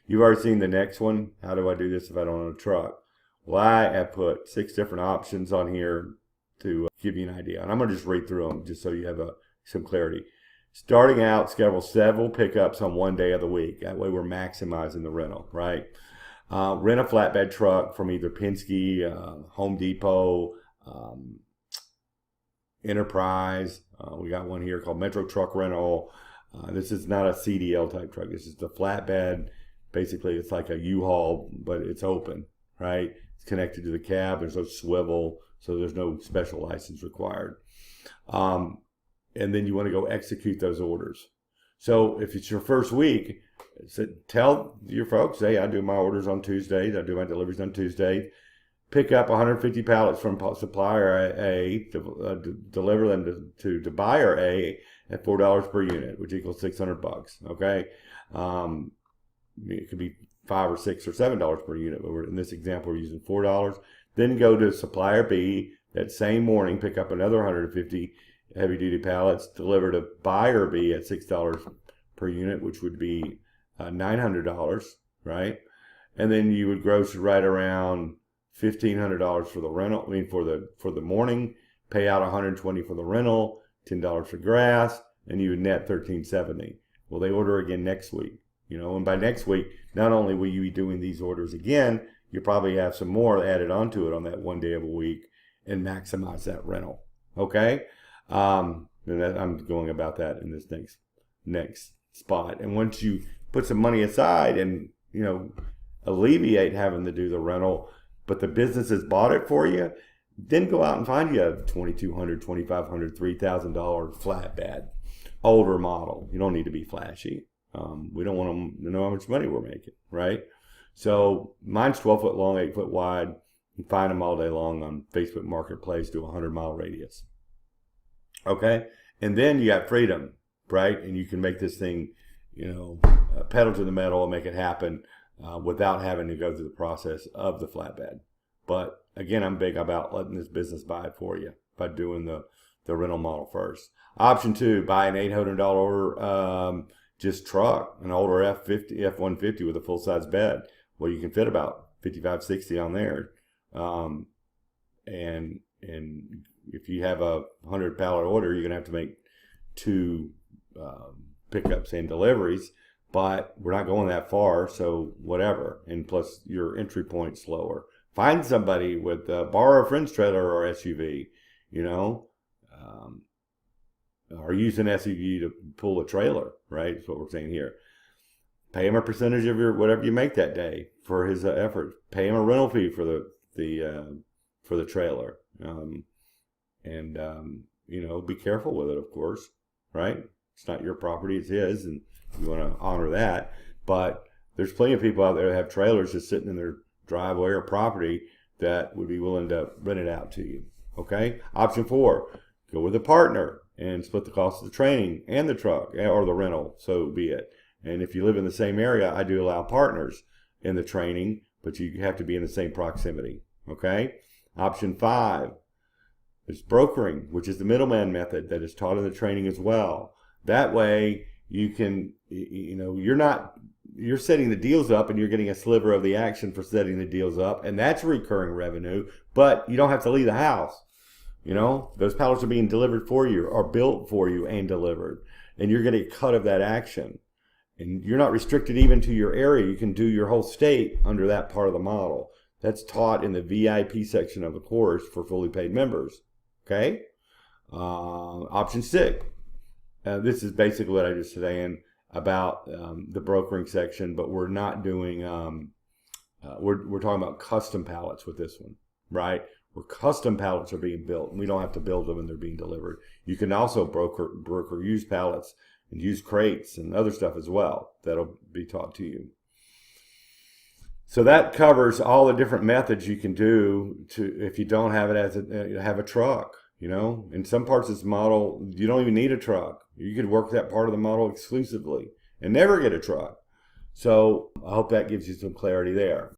You've already seen the next one. How do I do this if I don't own a truck? Well, I have put 6 different options on here to give you an idea. And I'm going to just read through them just so you have some clarity. Starting out, schedule several pickups on one day of the week. That way we're maximizing the rental, right? Rent a flatbed truck from either Penske, Home Depot, Enterprise. We got one here called Metro Truck Rental. This is not a CDL type truck. This is the flatbed. Basically, it's like a U-Haul, but it's open, right? It's connected to the cab. There's no swivel, so there's no special license required. And then you want to go execute those orders. So if it's your first week, tell your folks, hey, I do my orders on Tuesdays. I do my deliveries on Tuesdays. Pick up 150 pallets from supplier A, deliver them to buyer A at $4 per unit, which equals $600. Okay, it could be $5 or $6 or $7 per unit, but in this example we're using $4. Then go to supplier B that same morning, pick up another 150 heavy-duty pallets, deliver to buyer B at $6 per unit, which would be $900, right? And then you would gross right around $1,500 for the rental. I mean, for the morning, pay out $120 for the rental, $10 for gas, and you would net $1,370. Well, they order again next week, and by next week, not only will you be doing these orders again, you probably have some more added onto it on that one day of a week and maximize that rental. Okay, and I'm going about that in this next spot. And once you put some money aside and alleviate having to do the rental, but the business has bought it for you, then go out and find you a $2,200, $2,500, $3,000 flatbed, older model. You don't need to be flashy. We don't want them to know how much money we're making, right? So mine's 12 foot long, 8 foot wide. You can find them all day long on Facebook Marketplace to a 100-mile radius. Okay, and then you got freedom, right? And you can make this thing, pedal to the metal and make it happen without having to go through the process of the flatbed. But again, I'm big about letting this business buy it for you by doing the rental model first. Option 2, buy an $800 just truck, an older F-150 with a full-size bed. Well, you can fit about 55, 60 on there. And if you have a 100 pallet order, you're going to have to make 2 pickups and deliveries. But we're not going that far, so whatever. And plus, your entry point's lower. Find somebody with borrow a friend's trailer or SUV, or use an SUV to pull a trailer, right? That's what we're saying here. Pay him a percentage of your whatever you make that day for his effort. Pay him a rental fee for the trailer, be careful with it, of course, right? It's not your property; it's his, and you want to honor that. But there's plenty of people out there that have trailers just sitting in their driveway or property that would be willing to rent it out to you. Okay. Option 4, go with a partner and split the cost of the training and the truck or the rental. So be it. And if you live in the same area, I do allow partners in the training, but you have to be in the same proximity. Okay. Option 5 is brokering, which is the middleman method that is taught in the training as well. That way you can, you're setting the deals up and you're getting a sliver of the action for setting the deals up, and that's recurring revenue, but you don't have to leave the house. Those pallets are being delivered for you, or built for you and delivered, and you're getting a cut of that action. And you're not restricted even to your area. You can do your whole state under that part of the model. That's taught in the VIP section of the course for fully paid members. Okay? Option 6. This is basically what I just saying about the brokering section, but we're not doing, we're talking about custom pallets with this one, right? Where custom pallets are being built, and we don't have to build them and they're being delivered. You can also broker used pallets and used crates and other stuff as well. That'll be taught to you. So that covers all the different methods you can do if you don't have it as have a truck. In some parts of this model, you don't even need a truck. You could work that part of the model exclusively and never get a truck. So I hope that gives you some clarity there.